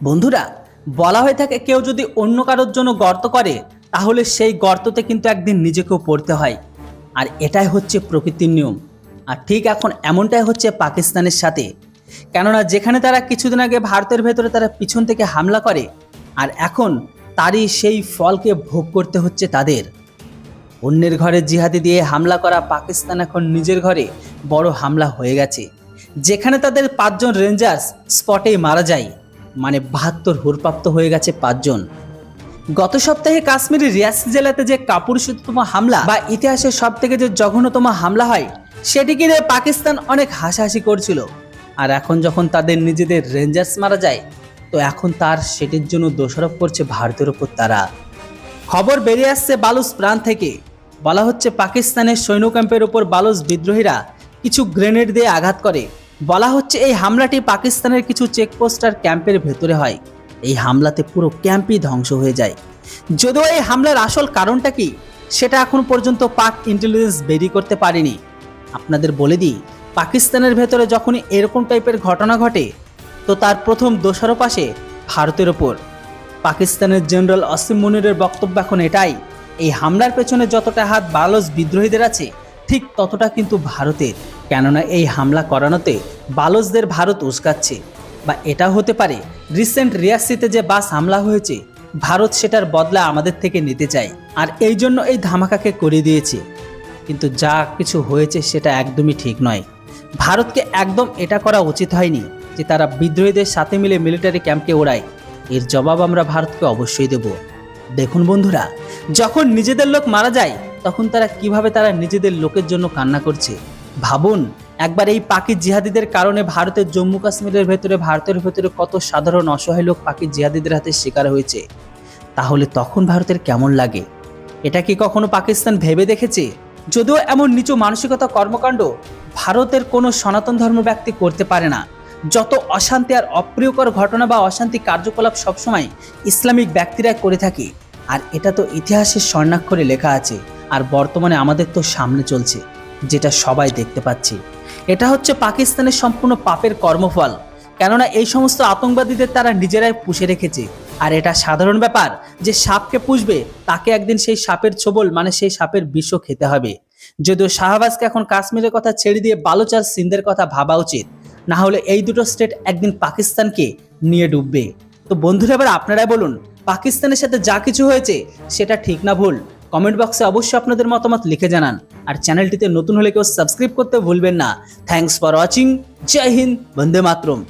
বন্ধুরা, বলা হয়ে থাকে কেউ যদি অন্য কারোর জন্য গর্ত করে তাহলে সেই গর্ততে কিন্তু একদিন নিজেকেও পড়তে হয়। আর এটাই হচ্ছে প্রকৃতির নিয়ম। আর ঠিক এখন এমনটাই হচ্ছে পাকিস্তানের সাথে। কেননা যেখানে তারা কিছুদিন আগে ভারতের ভেতরে তারা পিছন থেকে হামলা করে, আর এখন তারই সেই ফলকে ভোগ করতে হচ্ছে তাদের। অন্যের ঘরে জিহাদি দিয়ে হামলা করা পাকিস্তান এখন নিজের ঘরে বড় হামলা হয়ে গেছে, যেখানে তাদের 5জন রেঞ্জার্স স্পটেই মারা যায়। মানে 72 হুরপ্রাপ্ত হয়ে গেছে 5জন। গত সপ্তাহে কাশ্মীরের রিয়াসি জেলাতে যে কাপুরুষোত্তম হামলা বা ইতিহাসের সব থেকে যে জঘন্যতম হামলা হয়, সেটিকে নিয়ে পাকিস্তান অনেক হাসাহাসি করছিল। আর এখন যখন তাদের নিজেদের রেঞ্জার্স মারা যায়, তো এখন তার সেটির জন্য দোষারোপ করছে ভারতের ওপর তারা। খবর বেরিয়ে আসছে বালুচ প্রান্ত থেকে। বলা হচ্ছে পাকিস্তানের সৈন্য ক্যাম্পের উপর বালুচ বিদ্রোহীরা কিছু গ্রেনেড দিয়ে আঘাত করে। বলা হচ্ছে এই হামলাটি পাকিস্তানের কিছু চেকপোস্ট আর ক্যাম্পের ভেতরে হয়। এই হামলাতে পুরো ক্যাম্পই ধ্বংস হয়ে যায়। যদিও এই হামলার আসল কারণটা কি সেটা এখন পর্যন্ত পাক ইন্টেলিজেন্স বেরিয়ে করতে পারেনি। আপনাদের বলে দিই, পাকিস্তানের ভেতরে যখনই এরকম টাইপের ঘটনা ঘটে, তো তার প্রথম দোষারোপ আসে ভারতের ওপর। পাকিস্তানের জেনারেল আসিম মুনিরের বক্তব্য এখন এটাই, এই হামলার পেছনে যতটা হাত বালুচ বিদ্রোহীদের আছে, ঠিক ততটা কিন্তু ভারতের। কেননা এই হামলা করানোতে বালুচদের ভারত উস্কাচ্ছে। বা এটা হতে পারে রিসেন্ট রিয়াসিতে যে বাস হামলা হয়েছে, ভারত সেটার বদলা আমাদের থেকে নিতে চায়, আর এই জন্য এই ধামাকাকে করে দিয়েছে। কিন্তু যা কিছু হয়েছে সেটা একদমই ঠিক নয়। ভারতকে একদম এটা করা উচিত হয়নি যে তারা বিদ্রোহীদের সাথে মিলে মিলিটারি ক্যাম্পকে ওড়ায়। এর জবাব আমরা ভারতকে অবশ্যই দেব। দেখুন বন্ধুরা, যখন নিজেদের লোক মারা যায় তখন তারা কিভাবে তারা নিজেদের লোকের জন্য কান্না করছে। ভাবুন একবার, এই পাকি জিহাদিদের কারণে ভারতের জম্মু কাশ্মীরের ভারতের ভেতরে কত সাধারণ অসহায় লোক পাকি জিহাদিদের হাতে শিকার হয়েছে। তাহলে তখন ভারতের কেমন লাগে? এটা কি কখনো পাকিস্তান ভেবে দেখেছে? যদিও এমন নিচু মানসিকতা কর্মকাণ্ড ভারতের কোনো সনাতন ধর্ম ব্যক্তি করতে পারে না। যত অশান্তি আর অপ্রিয়কর ঘটনা বা অশান্তি কার্যকলাপ সবসময় ইসলামিক ব্যক্তিরা করে থাকে। আর এটা তো ইতিহাসের স্বর্ণাক্ষরে লেখা আছে, আর বর্তমানে আমাদের তো সামনে চলছে, যেটা সবাই দেখতে পাচ্ছি। এটা হচ্ছে পাকিস্তানের সম্পূর্ণ পাপের কর্মফল। কেননা এই সমস্ত আতঙ্কবাদীদের তারা নিজেরাই পুষে রেখেছে। আর এটা সাধারণ ব্যাপার যে সাপকে পুষবে তাকে একদিন সেই সাপের ছোবল মানে সেই সাপের বিষ খেতে হবে। যদিও শাহবাজকে এখন কাশ্মীরের কথা ছেড়ে দিয়ে বালুচ আর সিন্ধের কথা ভাবা উচিত, না হলে এই দুটো স্টেট একদিন পাকিস্তানকে নিয়ে ডুববে। তো বন্ধুরা, এবার আপনারাই বলুন, পাকিস্তানের সাথে যা কিছু হয়েছে সেটা ঠিক না ভুল? কমেন্ট বক্সে অবশ্যই আপনাদের মতামত লিখে জানান। আর চ্যানেলটিতে নতুন হলে কেউ সাবস্ক্রাইব করতে ভুলবেন না। Thanks for watching. জয় হিন্দ, বন্দে মাতরম।